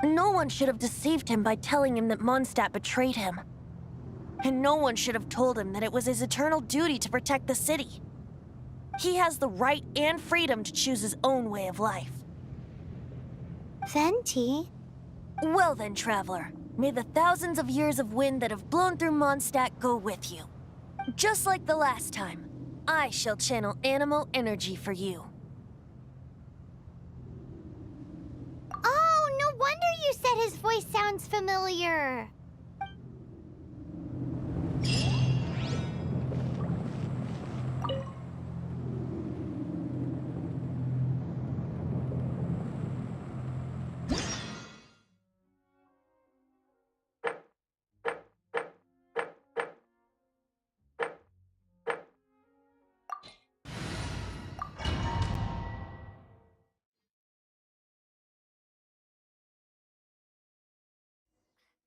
No one should have deceived him by telling him that Mondstadt betrayed him. And no one should have told him that it was his eternal duty to protect the city. He has the right and freedom to choose his own way of life. Venti? Well then, traveler, may the thousands of years of wind that have blown through Mondstadt go with you. Just like the last time, I shall channel animal energy for you. Oh, no wonder you said his voice sounds familiar.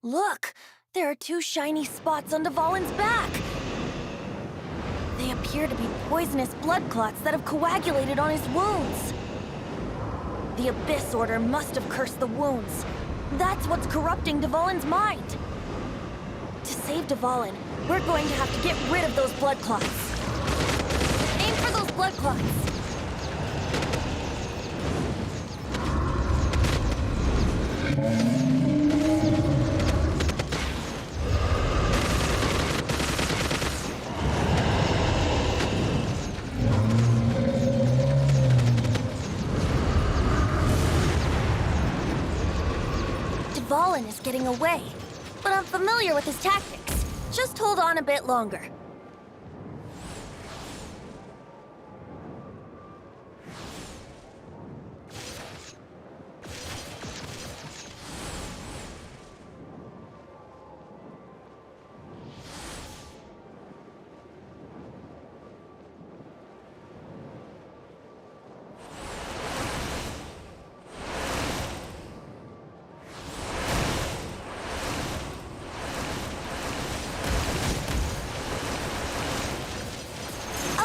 Look! There are two shiny spots on Dvalin's back! They appear to be poisonous blood clots that have coagulated on his wounds. The Abyss Order must have cursed the wounds. That's what's corrupting Dvalin's mind. To save Dvalin, we're going to have to get rid of those blood clots. Aim for those blood clots! Dvalin is getting away, but I'm familiar with his tactics. Just hold on a bit longer.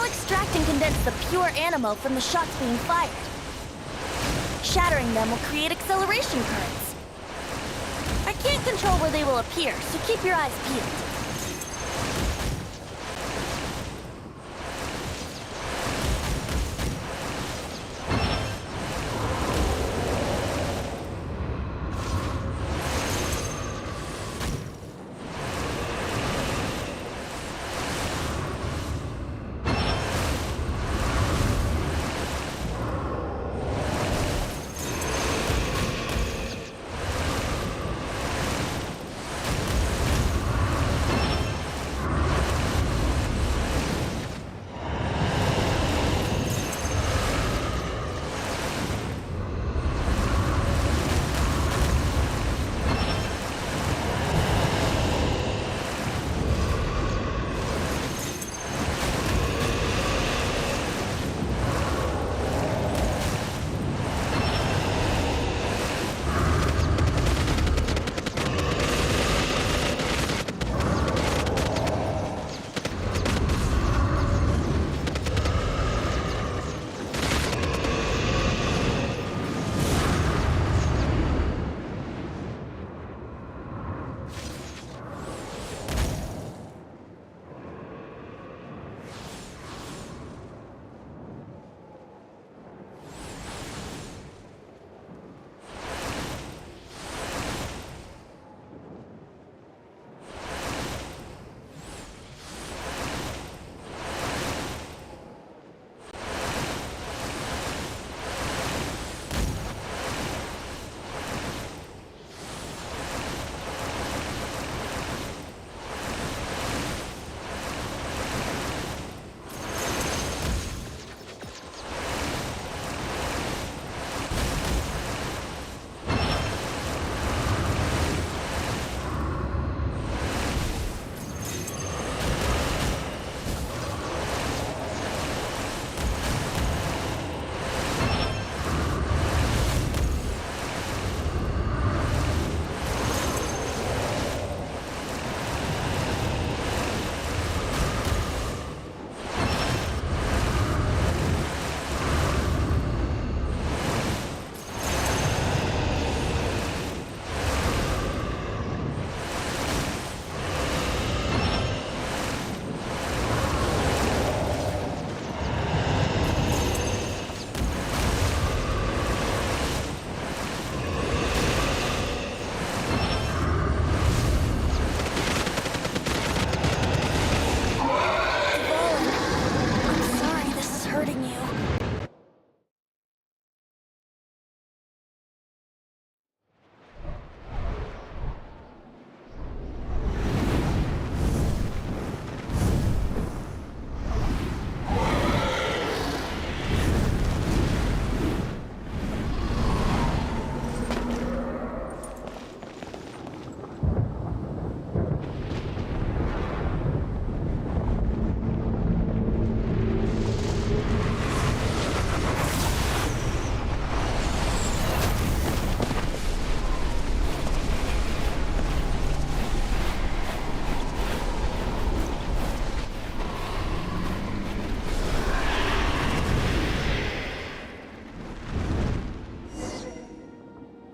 Extract and condense the pure animo from the shots being fired. Shattering them will create acceleration currents. I can't control where they will appear, so keep your eyes peeled.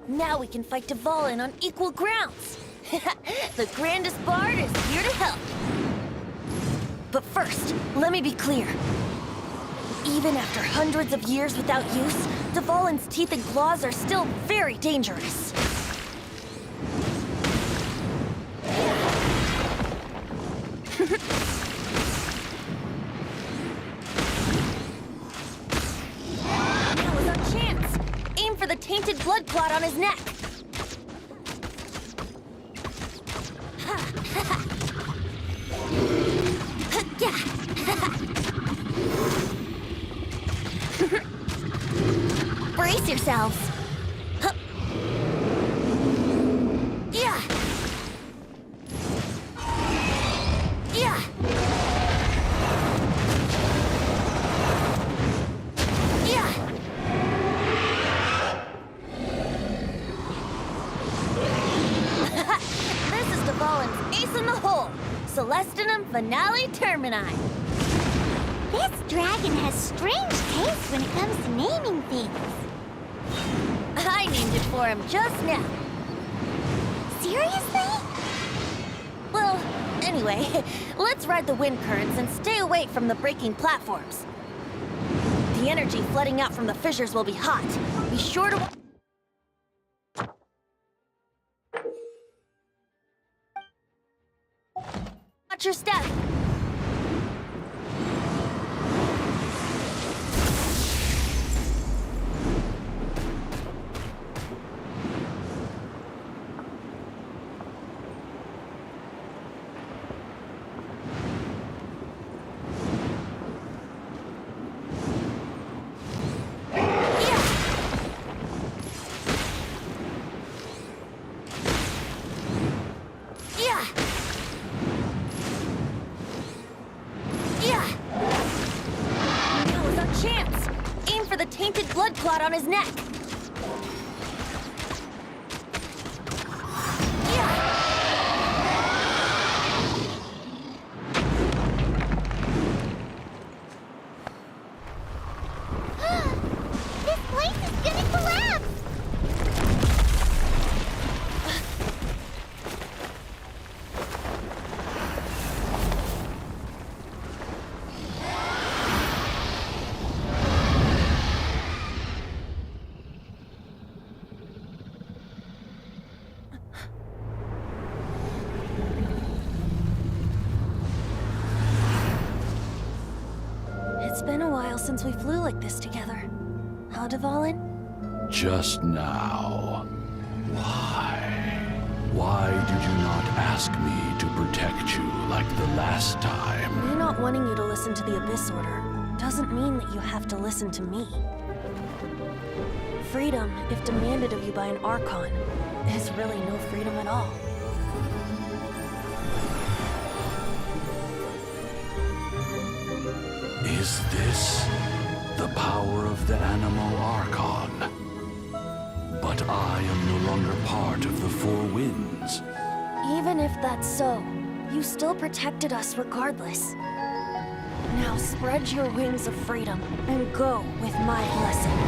Now we can fight Dvalin on equal grounds. The grandest bard is here to help. But first, let me be clear. Even after hundreds of years without use, Dvalin's teeth and claws are still very dangerous. Now is our chance. Aim for the tainted blood clot on his neck. Brace yourselves. Yeah. Yeah. Yeah. This is Dvalin's ace in the hole. Celestinum Finale Termini. This dragon has strange taste when it comes to naming things. I named it for him just now. Seriously? Well, anyway, let's ride the wind currents and stay away from the breaking platforms. The energy flooding out from the fissures will be hot. Be sure to... Watch your step. The tainted blood clot on his neck. This place is gonna collapse! It's been a while since we flew like this together. Huh, Dvalin? Just now. Why? Why did you not ask me to protect you like the last time? Me not wanting you to listen to the Abyss Order doesn't mean that you have to listen to me. Freedom, if demanded of you by an Archon, is really no freedom at all. Is this the power of the Animo Archon? But I am no longer part of the Four Winds. Even if that's so, you still protected us regardless. Now spread your wings of freedom and go with my blessing.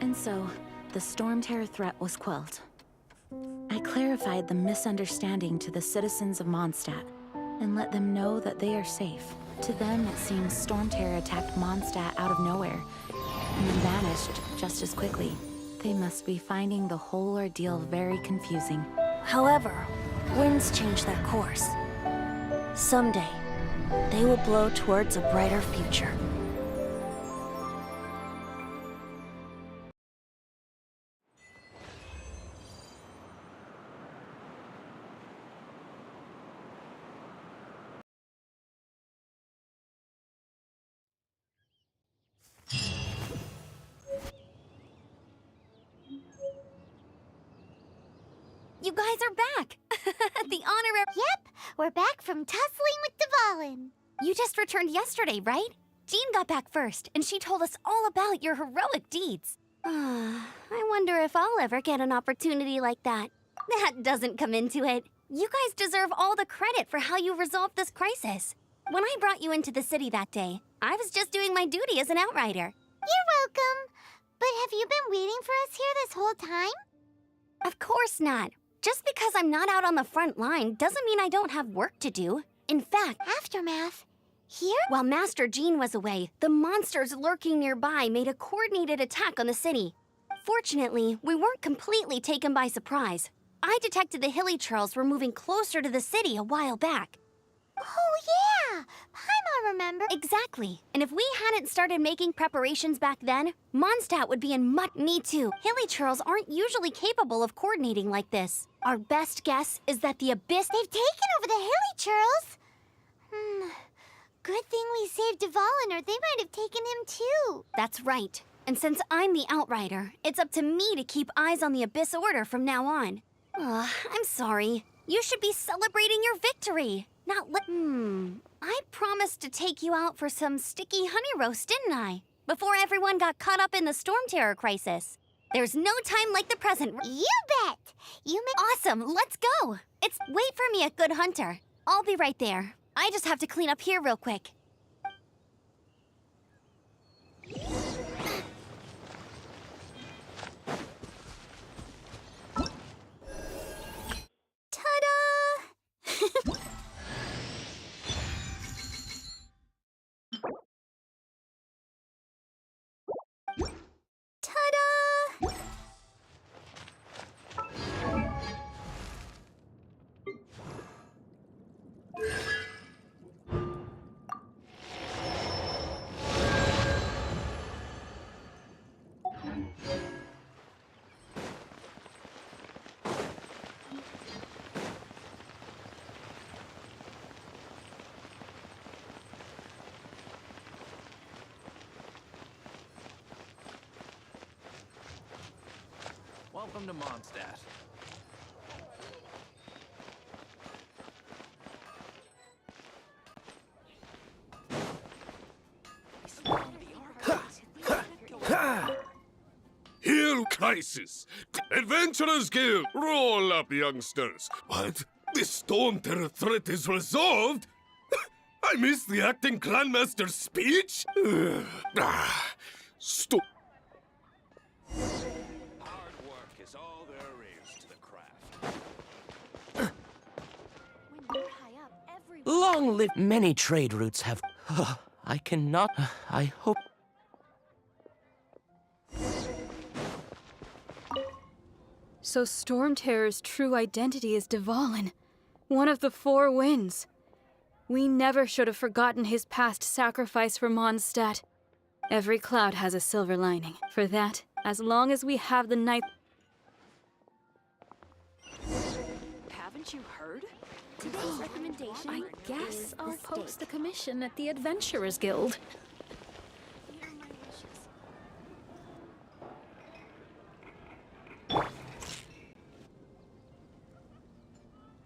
And so, the Storm Terror threat was quelled. I clarified the misunderstanding to the citizens of Mondstadt and let them know that they are safe. To them, it seems Storm Terror attacked Mondstadt out of nowhere and then vanished just as quickly. They must be finding the whole ordeal very confusing. However, winds change their course. Someday, they will blow towards a brighter future. You guys are back! The honorary... Yep, we're back from tussling with Dvalin. You just returned yesterday, right? Jean got back first, and she told us all about your heroic deeds. I wonder if I'll ever get an opportunity like that. That doesn't come into it. You guys deserve all the credit for how you resolved this crisis. When I brought you into the city that day, I was just doing my duty as an outrider. You're welcome. But have you been waiting for us here this whole time? Of course not. Just because I'm not out on the front line doesn't mean I don't have work to do. In fact, Aftermath? Here? while Master Jean was away, the monsters lurking nearby made a coordinated attack on the city. Fortunately, we weren't completely taken by surprise. I detected the hilly churls were moving closer to the city a while back. Oh, yeah! Paimon remember. Exactly. And if we hadn't started making preparations back then, Mondstadt would be in much. Me too. Hilly churls aren't usually capable of coordinating like this. Our best guess is that the Abyss. They've taken over the hilly churls. Good thing we saved Dvalin, or they might have taken him too. That's right. And since I'm the outrider, it's up to me to keep eyes on the Abyss Order from now on. I'm sorry. You should be celebrating your victory. Not I promised to take you out for some sticky honey roast, didn't I? Before everyone got caught up in the storm terror crisis. There's no time like the present. You bet! You may— Awesome, let's go! Wait for me at Good Hunter. I'll be right there. I just have to clean up here real quick. Ta-da! Ta-da! Welcome to Mondstadt. Hail Crisis! Adventurers Guild! Roll up, youngsters! What? The Storm Terror threat is resolved? I missed the acting Clanmaster's speech? Stop. Hard work is all there is to the craft. Long live many trade routes have. I cannot. I hope. So Storm Terror's true identity is Dvalin, one of the Four Winds. We never should have forgotten his past sacrifice for Mondstadt. Every cloud has a silver lining. For that, as long as we have the night. Haven't you heard? Today's recommendation. I guess I'll post the commission at the Adventurers Guild.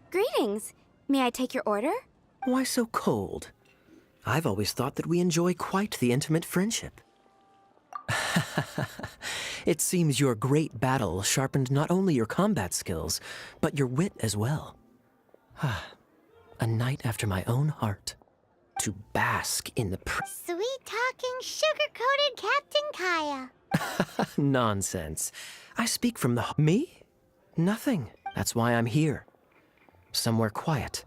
Greetings. May I take your order? Why so cold? I've always thought that we enjoy quite the intimate friendship. It seems your great battle sharpened not only your combat skills, but your wit as well. A night after my own heart. To bask in the Sweet-talking, sugar-coated Captain Kaya. Nonsense. I speak from the... Me? Nothing. That's why I'm here. Somewhere quiet,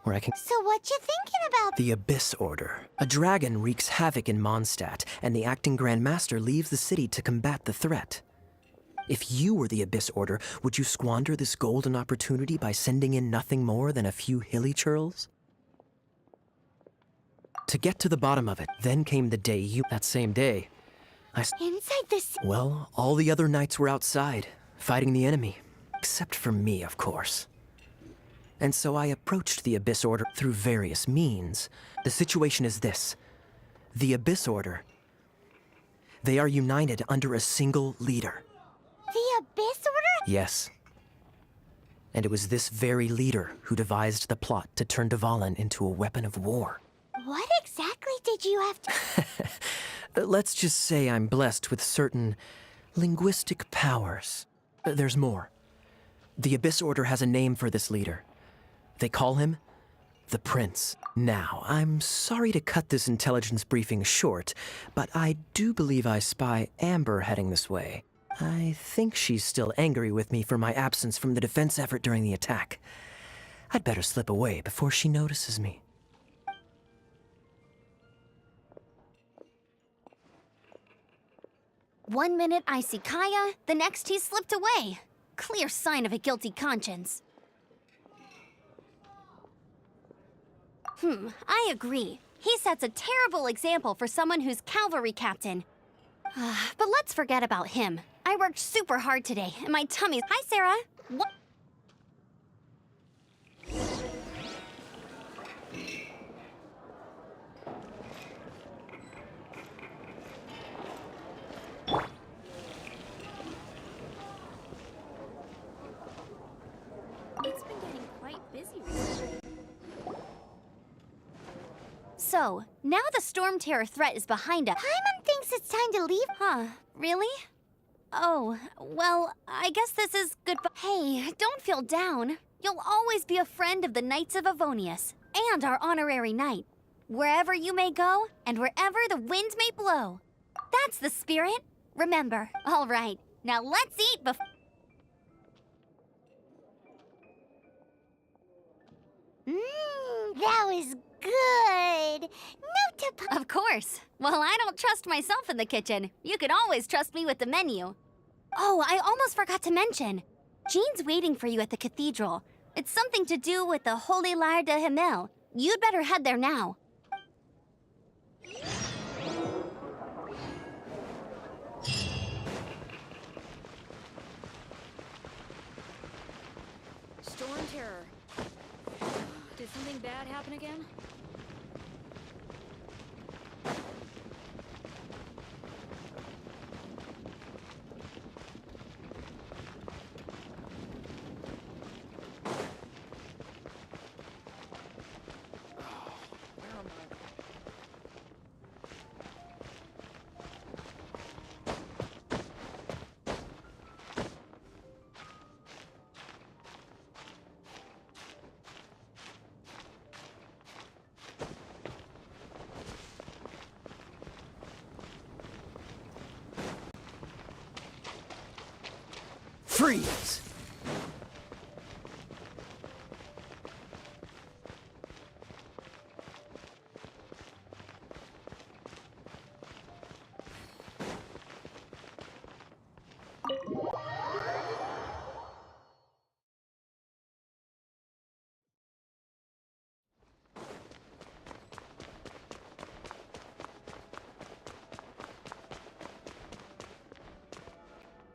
where I can... So what you thinking about? The Abyss Order. A dragon wreaks havoc in Mondstadt, and the acting Grand Master leaves the city to combat the threat. If you were the Abyss Order, would you squander this golden opportunity by sending in nothing more than a few hilly churls? To get to the bottom of it, then came the day you... That same day, Inside this... Well, all the other knights were outside, fighting the enemy. Except for me, of course. And so I approached the Abyss Order through various means. The situation is this. The Abyss Order, they are united under a single leader. The Abyss Order? Yes. And it was this very leader who devised the plot to turn Dvalin into a weapon of war. What exactly did you have to... Let's just say I'm blessed with certain linguistic powers. There's more. The Abyss Order has a name for this leader. They call him the prince. Now, I'm sorry to cut this intelligence briefing short, but I do believe I spy Amber heading this way. I think she's still angry with me for my absence from the defense effort during the attack. I'd better slip away before she notices me. One minute I see Kaya, the next he slipped away. Clear sign of a guilty conscience. I agree. He sets a terrible example for someone who's cavalry captain. But let's forget about him. I worked super hard today, and my tummy's... Hi, Sarah! What? It's been getting quite busy recently. So, now the Storm Terror threat is behind us. Paimon thinks it's time to leave. Huh, really? Oh, well, I guess this is good. Hey, don't feel down. You'll always be a friend of the Knights of Avonius, and our honorary knight. Wherever you may go, and wherever the wind may blow. That's the spirit. Remember. All right, now let's eat before... That was good. Note to Of course. Well, I don't trust myself in the kitchen. You can always trust me with the menu. Oh, I almost forgot to mention. Jean's waiting for you at the cathedral. It's something to do with the Holy Lyre de Himmel. You'd better head there now. Storm Terror. Did something bad happen again? Freeze!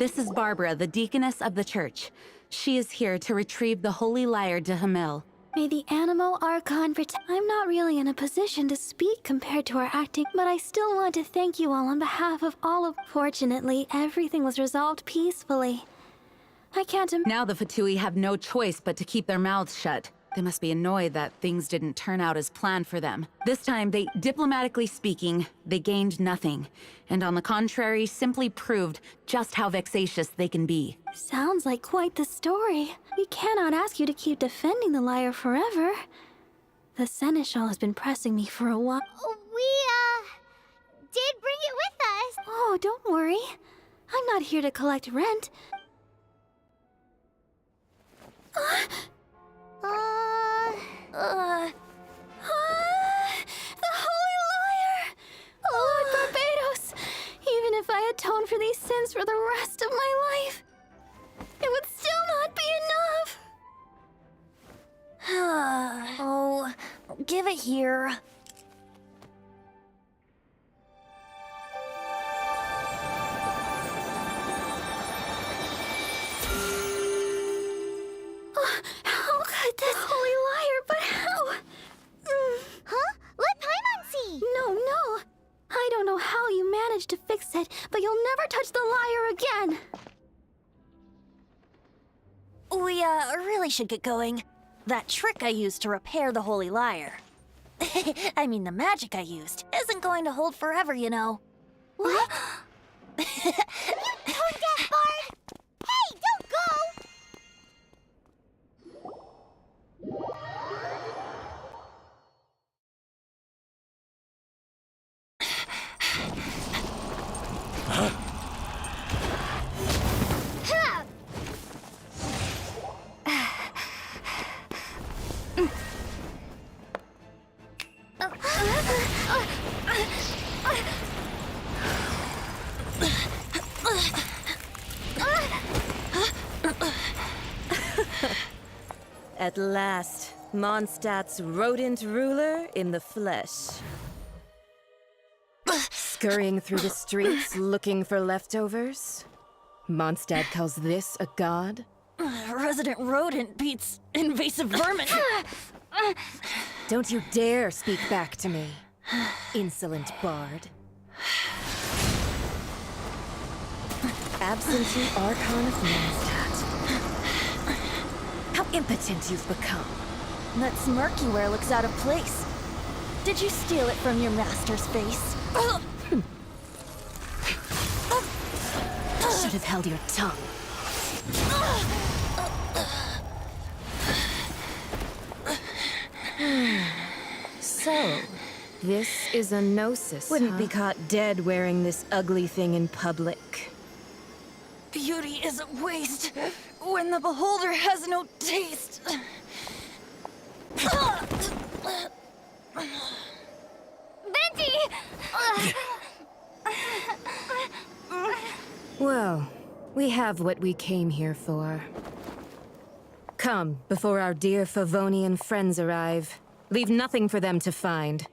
This is Barbara, the deaconess of the church. She is here to retrieve the Holy Lyre de Himmel. May the Animo Archon protect. I'm not really in a position to speak compared to our acting, but I still want to thank you all on behalf of all of... Fortunately, everything was resolved peacefully. I can't Now the Fatui have no choice but to keep their mouths shut. They must be annoyed that things didn't turn out as planned for them. This time, diplomatically speaking, they gained nothing. And on the contrary, simply proved just how vexatious they can be. Sounds like quite the story. We cannot ask you to keep defending the lyre forever. The Seneschal has been pressing me for a while. We, did bring it with us. Oh, don't worry. I'm not here to collect rent. The Holy Lyre! Lord Barbados! Even if I atoned for these sins for the rest of my life, it would still not be enough! Oh, give it here. How could this Holy Lyre, but how? Huh? Let Paimon see. No. I don't know how you managed to fix it, but you'll never touch the lyre again. We, really should get going. That trick I used to repair the Holy Lyre. I mean, the magic I used isn't going to hold forever, you know. What? You tone deaf, Bard! Hey, don't go! At last, Mondstadt's rodent ruler in the flesh. Scurrying through the streets looking for leftovers? Mondstadt calls this a god? Resident rodent beats invasive vermin. Don't you dare speak back to me, insolent bard. Absentee Archon of Mondstadt. How impotent you've become. That smirk you wear looks out of place. Did you steal it from your master's face? Should have held your tongue. So, this is a gnosis, Wouldn't be caught dead wearing this ugly thing in public. Beauty is a waste when the beholder has no taste. Venti! Well, we have what we came here for. Come, before our dear Favonian friends arrive. Leave nothing for them to find.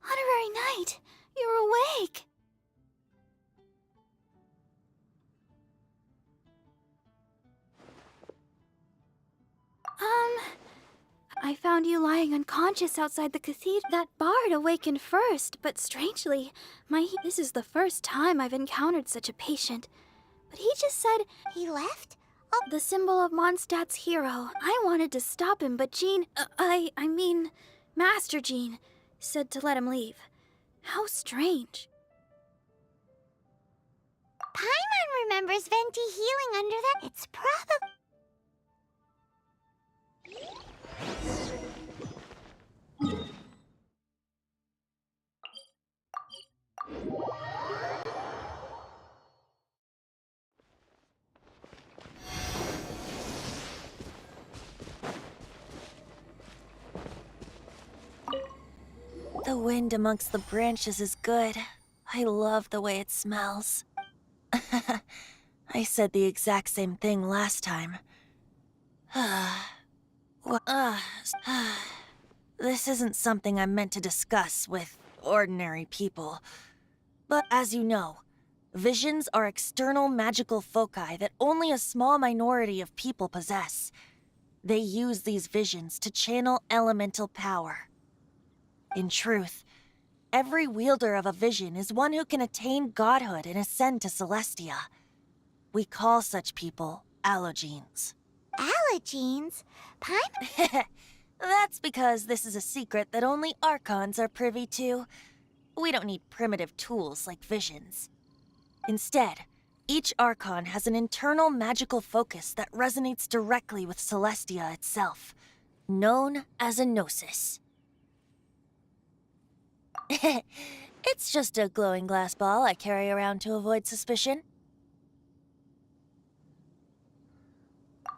Honorary Knight, you're awake. I found you lying unconscious outside the cathedral. That bard awakened first, but strangely, this is the first time I've encountered such a patient. But he just said He left? the symbol of Mondstadt's hero. I wanted to stop him, but Jean, I mean, Master Jean, said to let him leave. How strange. Paimon remembers Venti healing under that. It's probably... The wind amongst the branches is good. I love the way it smells. I said the exact same thing last time. This isn't something I'm meant to discuss with ordinary people. But as you know, visions are external magical foci that only a small minority of people possess. They use these visions to channel elemental power. In truth, every wielder of a vision is one who can attain godhood and ascend to Celestia. We call such people allogenes. Allogenes? Paimon? That's because this is a secret that only Archons are privy to. We don't need primitive tools like visions. Instead, each Archon has an internal magical focus that resonates directly with Celestia itself, known as a gnosis. It's just a glowing glass ball I carry around to avoid suspicion.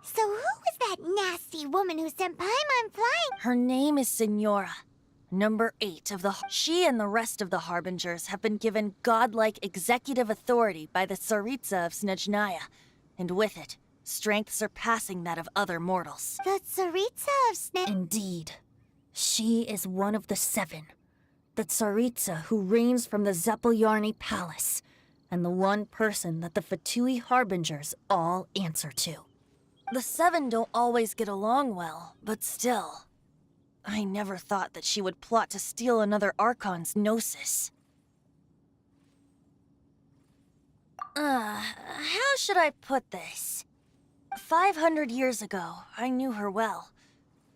So who was that nasty woman who sent Paimon flying? Her name is Signora, number 8 of the... She and the rest of the Harbingers have been given godlike executive authority by the Tsaritsa of Snezhnaya, and with it, strength surpassing that of other mortals. The Tsaritsa of Indeed. She is one of the 7. The Tsaritsa who reigns from the Zeppeljárny Palace, and the one person that the Fatui Harbingers all answer to. The 7 don't always get along well, but still. I never thought that she would plot to steal another Archon's gnosis. How should I put this? 500 years ago, I knew her well.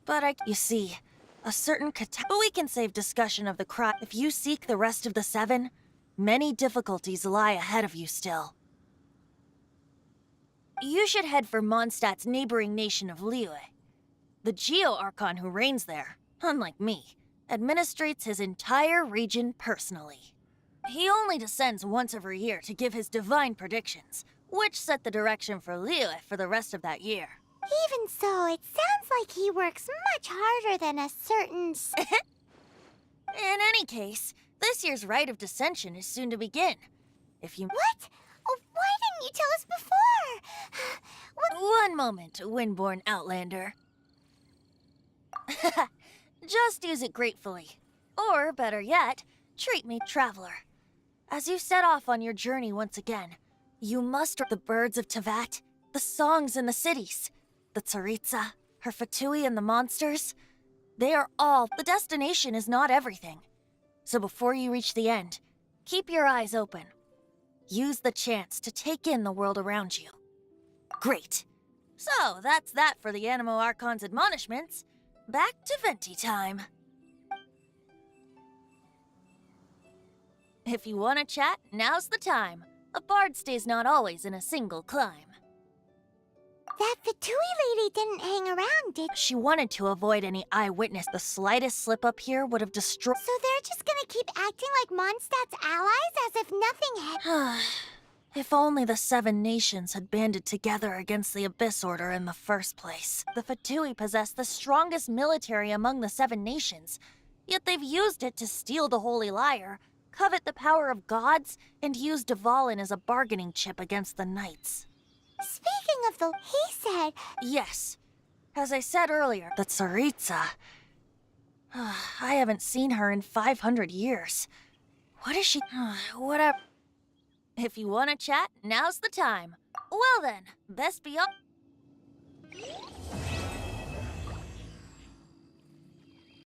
But you see, A certain but we can save discussion of the crime. If you seek the rest of the 7, many difficulties lie ahead of you still. You should head for Mondstadt's neighboring nation of Liyue. The Geo-Archon who reigns there, unlike me, administrates his entire region personally. He only descends once every year to give his divine predictions, which set the direction for Liyue for the rest of that year. Even so, it sounds like he works much harder than a certain... In any case, this year's Rite of Dissension is soon to begin. If you... What? Oh, why didn't you tell us before? One moment, Windborn Outlander. Just use it gratefully. Or, better yet, treat me traveler. As you set off on your journey once again, you must the birds of Tevat, the songs in the cities, the Tsaritsa, her Fatui and the monsters. They are all... The destination is not everything. So before you reach the end, keep your eyes open. Use the chance to take in the world around you. Great. So, that's that for the Animo Archon's admonishments. Back to Venti time. If you want to chat, now's the time. A bard stays not always in a single climb. That Fatui lady didn't hang around, did She wanted to avoid any eyewitness. The slightest slip-up here would have destroyed... So they're just gonna keep acting like Mondstadt's allies as if nothing had... If only the 7 nations had banded together against the Abyss Order in the first place. The Fatui possess the strongest military among the 7 nations, yet they've used it to steal the Holy Lyre, covet the power of gods, and use Dvalin as a bargaining chip against the knights. Speaking of the... He said... Yes. As I said earlier, the Tsaritsa... I haven't seen her in 500 years. What is she... Whatever. If you want to chat, now's the time. Well then, best be up...